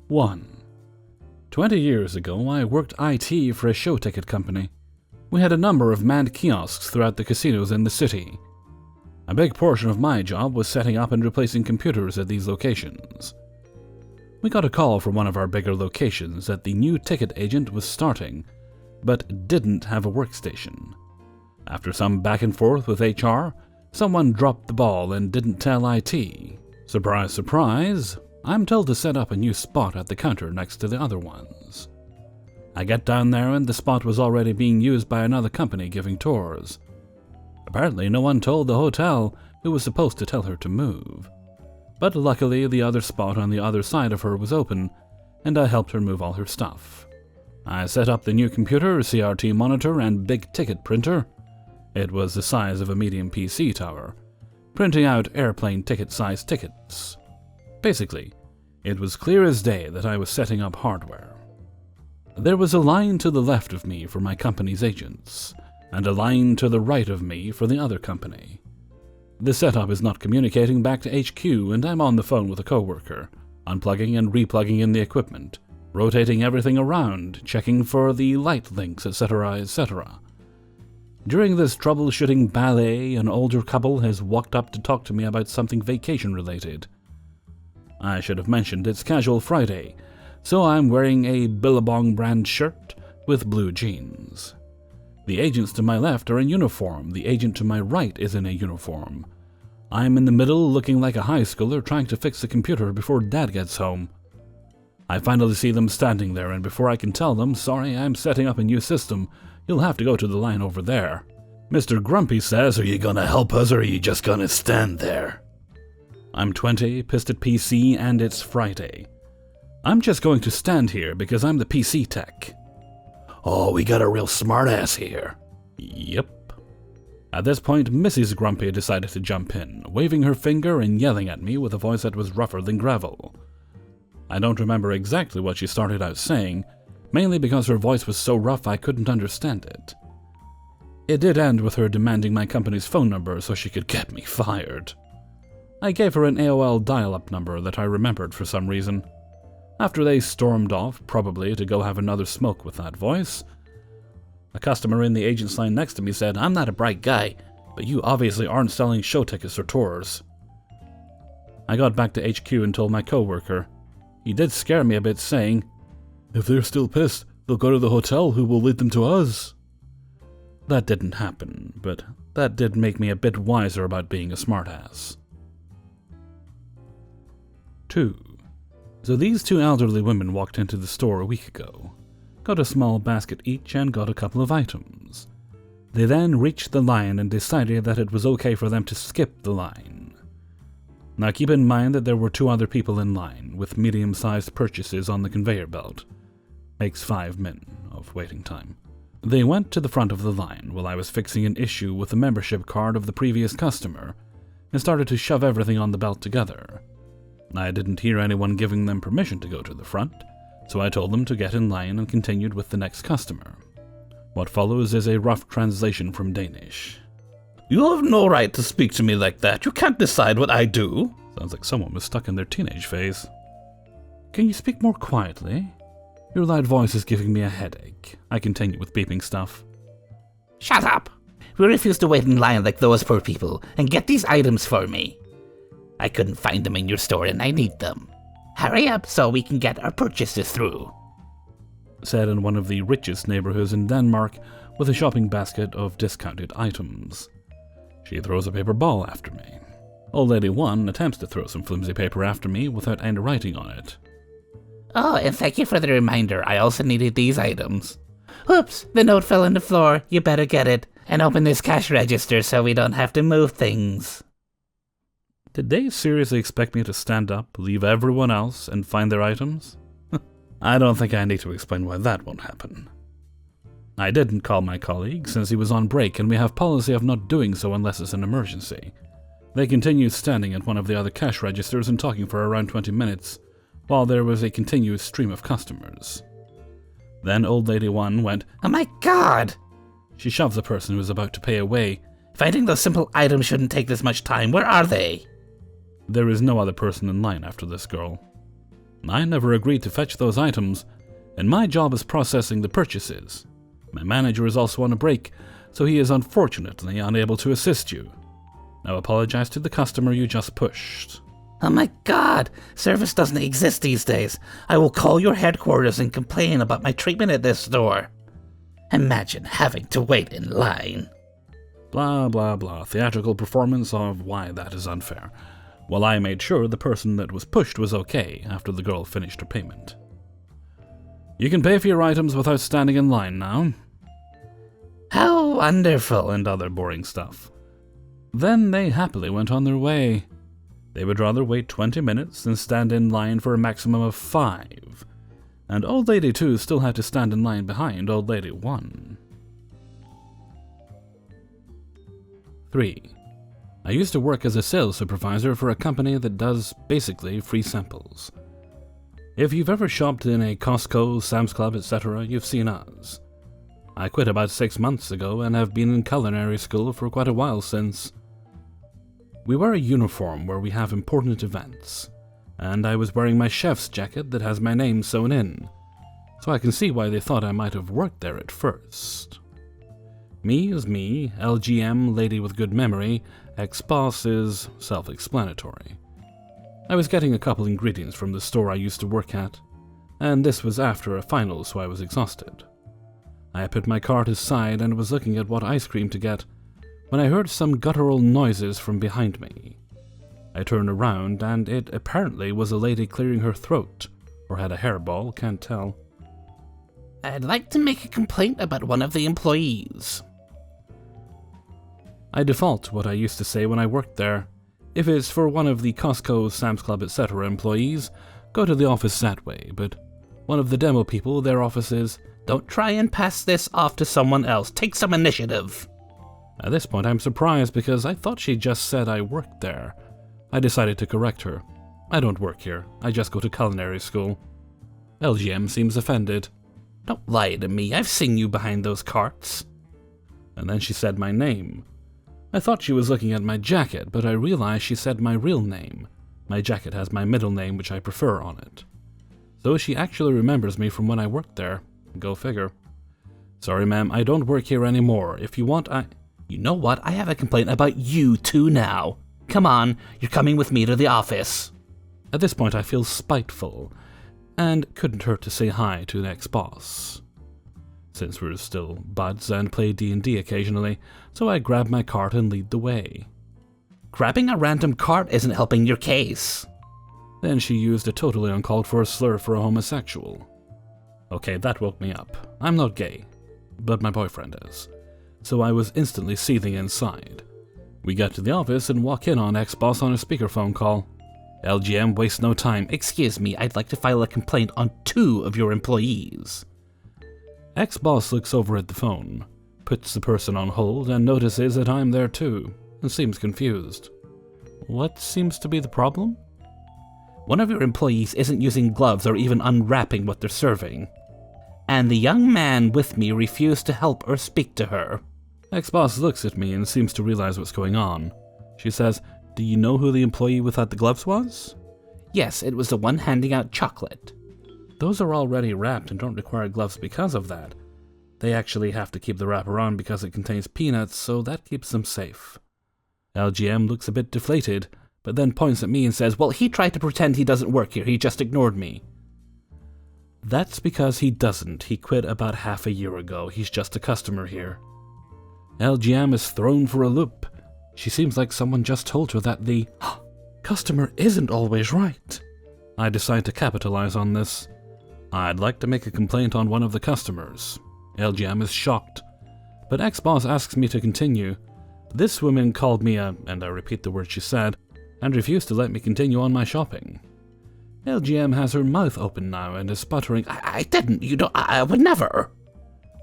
1. 20 years ago, I worked IT for a show ticket company. We had a number of manned kiosks throughout the casinos in the city. A big portion of my job was setting up and replacing computers at these locations. We got a call from one of our bigger locations that the new ticket agent was starting, but didn't have a workstation. After some back and forth with HR, someone dropped the ball and didn't tell IT. Surprise, surprise, I'm told to set up a new spot at the counter next to the other ones. I get down there and the spot was already being used by another company giving tours. Apparently no one told the hotel who was supposed to tell her to move. But luckily the other spot on the other side of her was open, and I helped her move all her stuff. I set up the new computer, CRT monitor, and big ticket printer. It was the size of a medium PC tower, printing out airplane ticket-sized tickets. Basically, it was clear as day that I was setting up hardware. There was a line to the left of me for my company's agents, and a line to the right of me for the other company. The setup is not communicating back to HQ, and I'm on the phone with a coworker, unplugging and replugging in the equipment, rotating everything around, checking for the light links, etc., etc. During this troubleshooting ballet, an older couple has walked up to talk to me about something vacation-related. I should have mentioned it's Casual Friday, so I'm wearing a Billabong brand shirt with blue jeans. The agents to my left are in uniform, the agent to my right is in a uniform. I'm in the middle looking like a high schooler trying to fix the computer before Dad gets home. I finally see them standing there, and before I can tell them, sorry, I'm setting up a new system, you'll have to go to the line over there. Mr. Grumpy says, are you gonna help us or are you just gonna stand there? I'm 20, pissed at PC, and it's Friday. I'm just going to stand here because I'm the PC tech. Oh, we got a real smartass here. Yep. At this point, Mrs. Grumpy decided to jump in, waving her finger and yelling at me with a voice that was rougher than gravel. I don't remember exactly what she started out saying, mainly because her voice was so rough I couldn't understand it. It did end with her demanding my company's phone number so she could get me fired. I gave her an AOL dial-up number that I remembered for some reason. After they stormed off, probably to go have another smoke with that voice, a customer in the agent's line next to me said, I'm not a bright guy, but you obviously aren't selling show tickets or tours. I got back to HQ and told my coworker. He did scare me a bit, saying, if they're still pissed, they'll go to the hotel who will lead them to us. That didn't happen, but that did make me a bit wiser about being a smartass. 2. So these two elderly women walked into the store a week ago, got a small basket each and got a couple of items. They then reached the line and decided that it was okay for them to skip the line. Now keep in mind that there were 2 other people in line, with medium-sized purchases on the conveyor belt. Makes 5 min of waiting time. They went to the front of the line while I was fixing an issue with the membership card of the previous customer, and started to shove everything on the belt together. I didn't hear anyone giving them permission to go to the front, so I told them to get in line and continued with the next customer. What follows is a rough translation from Danish. You have no right to speak to me like that. You can't decide what I do. Sounds like someone was stuck in their teenage phase. Can you speak more quietly? Your loud voice is giving me a headache. I continue with beeping stuff. Shut up! We refuse to wait in line like those poor people, and get these items for me. I couldn't find them in your store and I need them. Hurry up so we can get our purchases through. Said in one of the richest neighborhoods in Denmark with a shopping basket of discounted items. She throws a paper ball after me. Old Lady 1 attempts to throw some flimsy paper after me without any writing on it. Oh, and thank you for the reminder. I also needed these items. Oops, the note fell on the floor. You better get it and open this cash register so we don't have to move things. Did they seriously expect me to stand up, leave everyone else, and find their items? I don't think I need to explain why that won't happen. I didn't call my colleague since he was on break, and we have policy of not doing so unless it's an emergency. They continued standing at one of the other cash registers and talking for around 20 minutes, while there was a continuous stream of customers. Then Old Lady 1 went, Oh my god! She shoved the person who was about to pay away. Finding those simple items shouldn't take this much time. Where are they? There is no other person in line after this girl. I never agreed to fetch those items, and my job is processing the purchases. My manager is also on a break, so he is unfortunately unable to assist you. Now apologize to the customer you just pushed. Oh my god, service doesn't exist these days. I will call your headquarters and complain about my treatment at this store. Imagine having to wait in line. Blah blah blah, theatrical performance of why that is unfair. Well, I made sure the person that was pushed was okay after the girl finished her payment. You can pay for your items without standing in line now. How wonderful. And other boring stuff. Then they happily went on their way. They would rather wait 20 minutes than stand in line for a maximum of 5. And Old Lady 2 still had to stand in line behind Old Lady 1. 3. I used to work as a sales supervisor for a company that does basically free samples. If you've ever shopped in a Costco, Sam's Club, etc., you've seen us. I quit about 6 months ago and have been in culinary school for quite a while since. We wear a uniform where we have important events, and I was wearing my chef's jacket that has my name sewn in, so I can see why they thought I might have worked there at first. Me is me, LGM, lady with good memory, ex-boss is self-explanatory. I was getting a couple ingredients from the store I used to work at, and this was after a final, so I was exhausted. I put my cart aside and was looking at what ice cream to get when I heard some guttural noises from behind me. I turned around and it apparently was a lady clearing her throat, or had a hairball, can't tell. I'd like to make a complaint about one of the employees. I default to what I used to say when I worked there. If it's for one of the Costco, Sam's Club, etc. employees, go to the office that way, but one of the demo people, their office is, don't try and pass this off to someone else. Take some initiative. At this point I'm surprised because I thought she just said I worked there. I decided to correct her. I don't work here, I just go to culinary school. LGM seems offended. Don't lie to me, I've seen you behind those carts. And then she said my name. I thought she was looking at my jacket, but I realized she said my real name. My jacket has my middle name, which I prefer, on it. So she actually remembers me from when I worked there. Go figure. Sorry ma'am, I don't work here anymore. If you want, You know what? I have a complaint about you two now. Come on, you're coming with me to the office. At this point I feel spiteful, and couldn't hurt to say hi to the ex-boss. Since we're still buds and play D&D occasionally, so I grab my cart and lead the way. Grabbing a random cart isn't helping your case. Then she used a totally uncalled for slur for a homosexual. Okay, that woke me up. I'm not gay, but my boyfriend is. So I was instantly seething inside. We get to the office and walk in on ex-boss on a speakerphone call. LGM, waste no time. Excuse me, I'd like to file a complaint on 2 of your employees. Ex-boss looks over at the phone, puts the person on hold, and notices that I'm there too, and seems confused. What seems to be the problem? One of your employees isn't using gloves or even unwrapping what they're serving. And the young man with me refused to help or speak to her. Ex-boss looks at me and seems to realize what's going on. She says, "Do you know who the employee without the gloves was?" Yes, it was the one handing out chocolate. Those are already wrapped and don't require gloves because of that. They actually have to keep the wrapper on because it contains peanuts, so that keeps them safe. LGM looks a bit deflated, but then points at me and says, "Well, he tried to pretend he doesn't work here, he just ignored me." That's because he doesn't. He quit about half a year ago. He's just a customer here. LGM is thrown for a loop. She seems like someone just told her that the customer isn't always right. I decide to capitalize on this. I'd like to make a complaint on one of the customers. LGM is shocked, but ex-boss asks me to continue. This woman called me and I repeat the word she said, and refused to let me continue on my shopping. LGM has her mouth open now and is sputtering, I didn't, I would never."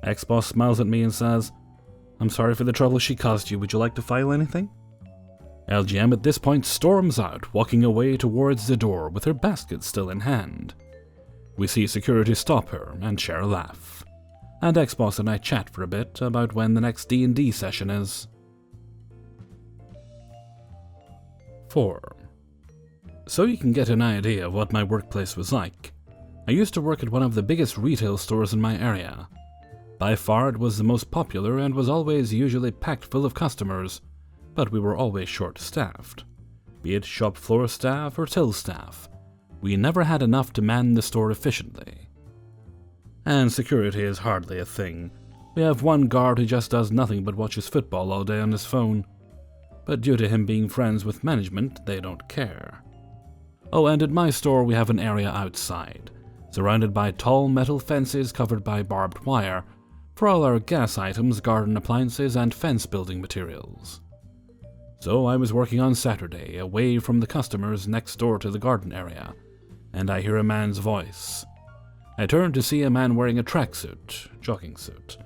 Ex-boss smiles at me and says, "I'm sorry for the trouble she caused you. Would you like to file anything?" LGM at this point storms out, walking away towards the door with her basket still in hand. We see security stop her and share a laugh. And ex-boss and I chat for a bit about when the next D&D session is. 4. So you can get an idea of what my workplace was like. I used to work at one of the biggest retail stores in my area. By far it was the most popular and was always usually packed full of customers, but we were always short-staffed. Be it shop floor staff or till staff, we never had enough to man the store efficiently. And security is hardly a thing. We have one guard who just does nothing but watches football all day on his phone. But due to him being friends with management, they don't care. Oh, and at my store we have an area outside, surrounded by tall metal fences covered by barbed wire, for all our gas items, garden appliances, and fence building materials. So I was working on Saturday, away from the customers next door to the garden area, and I hear a man's voice. I turned to see a man wearing a tracksuit, jogging suit,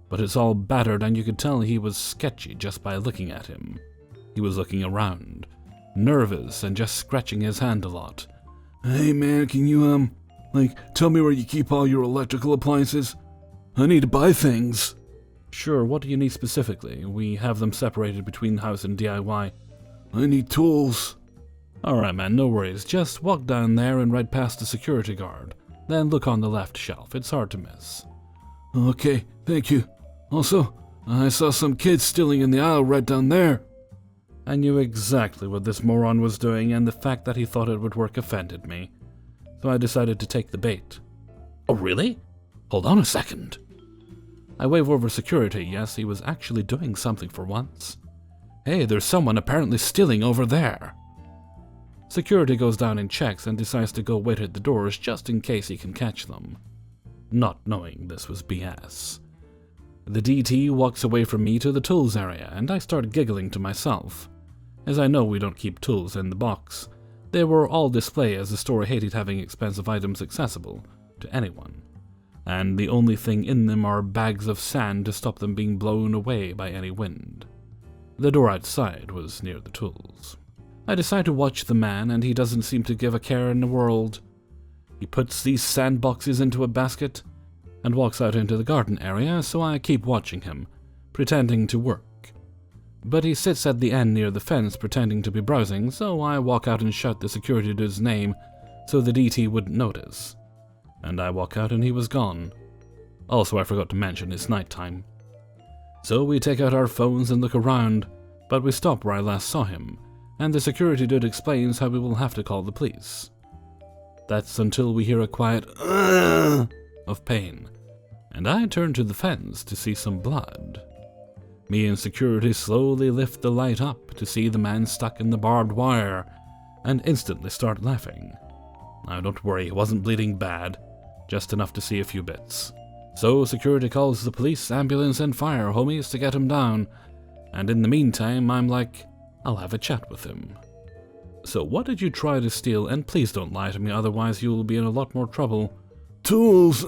but it's all battered and you could tell he was sketchy just by looking at him. He was looking around, nervous and just scratching his hand a lot. Hey man, can you, tell me where you keep all your electrical appliances? I need to buy things. Sure, what do you need specifically? We have them separated between house and DIY. I need tools. Alright man, no worries. Just walk down there and right past the security guard. Then look on the left shelf. It's hard to miss. Okay, thank you. Also, I saw some kids stealing in the aisle right down there. I knew exactly what this moron was doing, and the fact that he thought it would work offended me. So I decided to take the bait. Oh, really? Hold on a second. I wave over security. Yes, he was actually doing something for once. Hey, there's someone apparently stealing over there. Security goes down and checks and decides to go wait at the doors just in case he can catch them. Not knowing this was BS. The DT walks away from me to the tools area, and I start giggling to myself. As I know we don't keep tools in the box, they were all display as the store hated having expensive items accessible to anyone, and the only thing in them are bags of sand to stop them being blown away by any wind. The door outside was near the tools. I decide to watch the man, and he doesn't seem to give a care in the world. He puts these sand boxes into a basket and walks out into the garden area, so I keep watching him, pretending to work. But he sits at the end near the fence pretending to be browsing, so I walk out and shout the security dude's name so the DT wouldn't notice. And I walk out and he was gone. Also, I forgot to mention it's nighttime. So we take out our phones and look around, but we stop where I last saw him, and the security dude explains how we will have to call the police. That's until we hear a quiet of pain, and I turn to the fence to see some blood. Me and security slowly lift the light up to see the man stuck in the barbed wire, and instantly start laughing. Now don't worry, he wasn't bleeding bad, just enough to see a few bits. So security calls the police, ambulance, and fire homies to get him down, and in the meantime I'm like, I'll have a chat with him. So what did you try to steal? And please don't lie to me, otherwise you will be in a lot more trouble. Tools,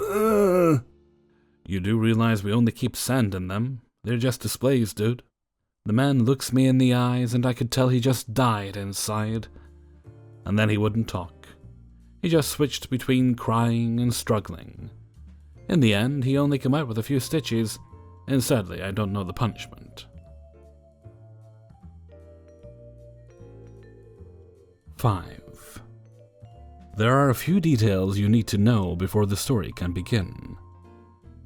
You do realize we only keep sand in them? They're just displays, dude. The man looks me in the eyes, and I could tell he just died inside. And then he wouldn't talk. He just switched between crying and struggling. In the end, he only came out with a few stitches, and sadly, I don't know the punishment. 5. There are a few details you need to know before the story can begin.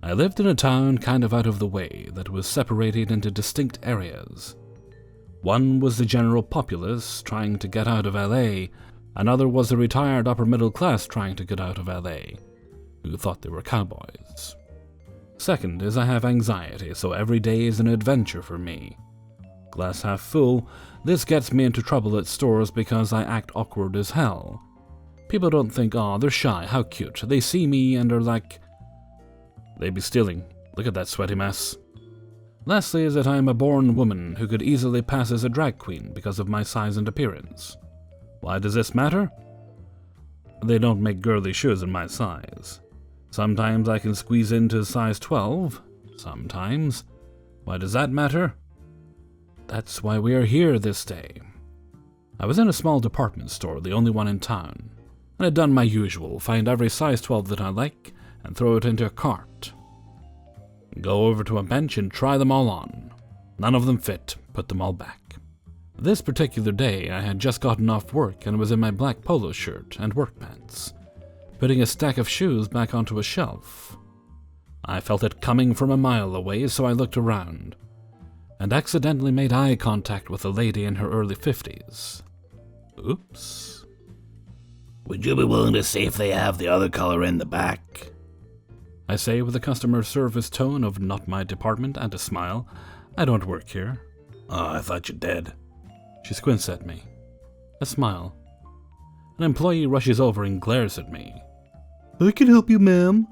I lived in a town kind of out of the way that was separated into distinct areas. One was the general populace trying to get out of LA, another was the retired upper middle class trying to get out of LA, who thought they were cowboys. Second is I have anxiety, so every day is an adventure for me. Glass half full, this gets me into trouble at stores because I act awkward as hell. People don't think, "Aw, they're shy, how cute." They see me and are like, "They be stealing. Look at that sweaty mess." Lastly is that I am a born woman who could easily pass as a drag queen because of my size and appearance. Why does this matter? They don't make girly shoes in my size. Sometimes I can squeeze into size 12. Sometimes. Why does that matter? That's why we are here this day. I was in a small department store, the only one in town, and had done my usual, find every size 12 that I like, and throw it into a cart. Go over to a bench and try them all on. None of them fit, put them all back. This particular day, I had just gotten off work and was in my black polo shirt and work pants, putting a stack of shoes back onto a shelf. I felt it coming from a mile away, so I looked around, and accidentally made eye contact with a lady in her early 50s. Oops. Would you be willing to see if they have the other color in the back? I say with a customer service tone of not my department and a smile. I don't work here. Oh, I thought you did. She squints at me. A smile. An employee rushes over and glares at me. I can help you, ma'am.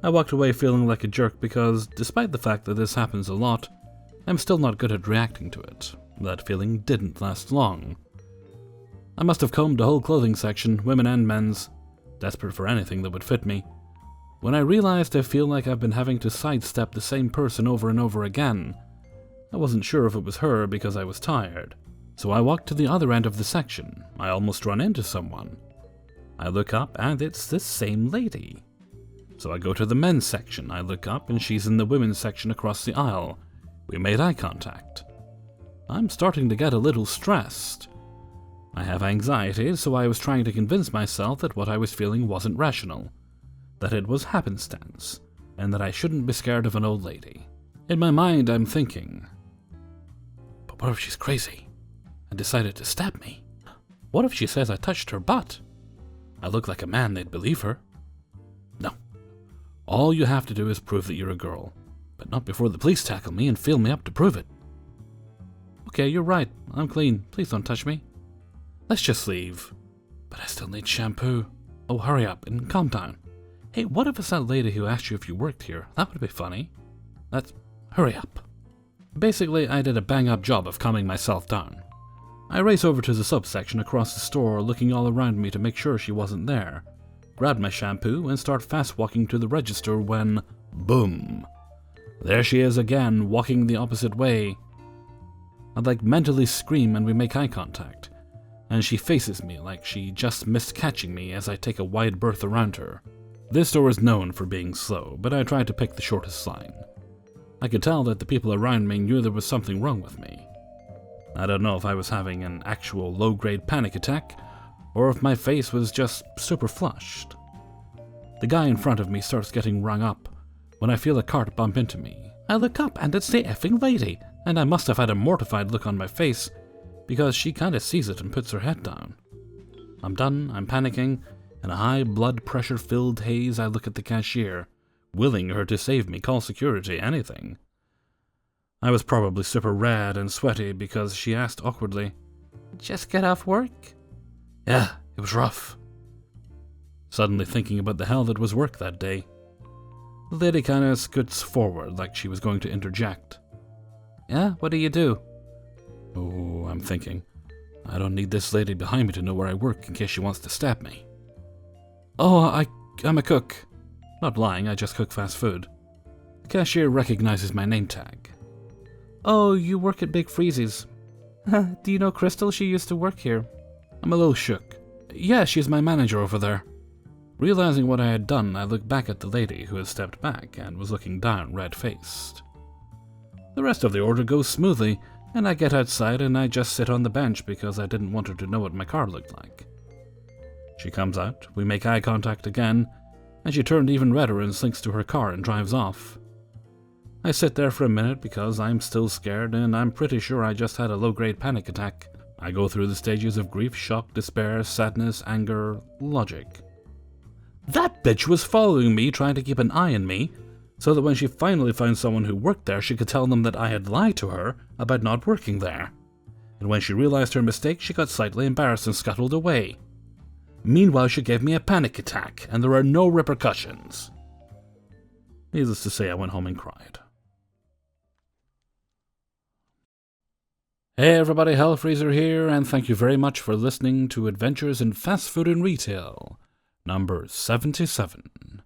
I walked away feeling like a jerk because, despite the fact that this happens a lot, I'm still not good at reacting to it. That feeling didn't last long. I must have combed the whole clothing section, women and men's, desperate for anything that would fit me, when I realized I feel like I've been having to sidestep the same person over and over again. I wasn't sure if it was her because I was tired, so I walked to the other end of the section. I almost run into someone. I look up and it's this same lady. So I go to the men's section. I look up and she's in the women's section across the aisle. We made eye contact. I'm starting to get a little stressed. I have anxiety, so I was trying to convince myself that what I was feeling wasn't rational, that it was happenstance, and that I shouldn't be scared of an old lady. In my mind, I'm thinking, but what if she's crazy and decided to stab me? What if she says I touched her butt? I look like a man, they'd believe her. No. All you have to do is prove that you're a girl, but not before the police tackle me and feel me up to prove it. Okay, you're right. I'm clean. Please don't touch me. Let's just leave. But I still need shampoo. Oh, hurry up and calm down. Hey, what if it's that lady who asked you if you worked here? That would be funny. Hurry up. Basically, I did a bang-up job of calming myself down. I race over to the subsection across the store, looking all around me to make sure she wasn't there, grab my shampoo, and start fast-walking to the register when, boom! There she is again, walking the opposite way. I'd mentally scream and we make eye contact, and she faces me like she just missed catching me as I take a wide berth around her. This store is known for being slow, but I tried to pick the shortest line. I could tell that the people around me knew there was something wrong with me. I don't know if I was having an actual low-grade panic attack, or if my face was just super flushed. The guy in front of me starts getting rung up when I feel a cart bump into me. I look up and it's the effing lady, and I must have had a mortified look on my face because she kinda sees it and puts her head down. I'm done, I'm panicking. In a high blood pressure filled haze, I look at the cashier, willing her to save me, call security, anything. I was probably super red and sweaty because she asked awkwardly, "Just get off work?" Yeah, it was rough. Suddenly thinking about the hell that was work that day. The lady kinda scoots forward like she was going to interject. Yeah, what do you do? Oh, I'm thinking, I don't need this lady behind me to know where I work in case she wants to stab me. Oh, I'm a cook. Not lying, I just cook fast food. The cashier recognizes my name tag. Oh, you work at Big Freeze's. Do you know Crystal? She used to work here. I'm a little shook. Yeah, she's my manager over there. Realizing what I had done, I looked back at the lady who had stepped back and was looking down red-faced. The rest of the order goes smoothly, and I get outside and I just sit on the bench because I didn't want her to know what my car looked like. She comes out, we make eye contact again, and she turned even redder and slinks to her car and drives off. I sit there for a minute because I'm still scared and I'm pretty sure I just had a low-grade panic attack. I go through the stages of grief, shock, despair, sadness, anger, logic. That bitch was following me, trying to keep an eye on me, so that when she finally found someone who worked there, she could tell them that I had lied to her about not working there. And when she realized her mistake, she got slightly embarrassed and scuttled away. Meanwhile, she gave me a panic attack, and there are no repercussions. Needless to say, I went home and cried. Hey everybody, Hellfreezer here, and thank you very much for listening to Adventures in Fast Food and Retail, number 77.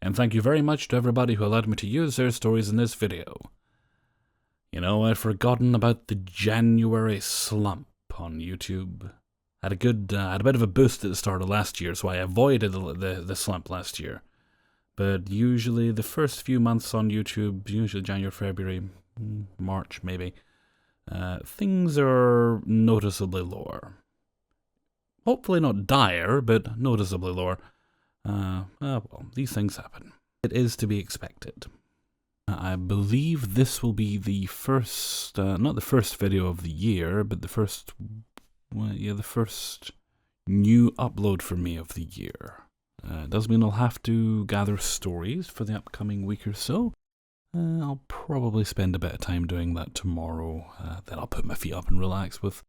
And thank you very much to everybody who allowed me to use their stories in this video. You know, I'd forgotten about the January slump on YouTube. Had a bit of a boost at the start of last year, so I avoided the slump last year. But usually the first few months on YouTube, usually January, February, March maybe, things are noticeably lower. Hopefully not dire, but noticeably lower. Well, these things happen. It is to be expected. I believe this will be the first, not the first video of the year, but the first new upload for me of the year. Does mean I'll have to gather stories for the upcoming week or so. I'll probably spend a bit of time doing that tomorrow. Then I'll put my feet up and relax with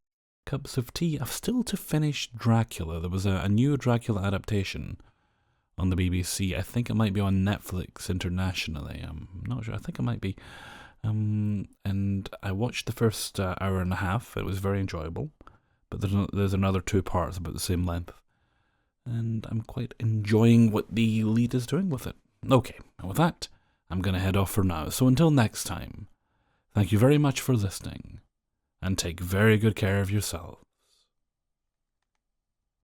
cups of tea. I've still to finish Dracula. There was a new Dracula adaptation on the BBC. I think it might be on Netflix internationally. I'm not sure. I think it might be. And I watched the first hour and a half. It was very enjoyable. But there's another 2 parts about the same length. And I'm quite enjoying what the lead is doing with it. Okay, and with that, I'm going to head off for now. So until next time, thank you very much for listening, and take very good care of yourself.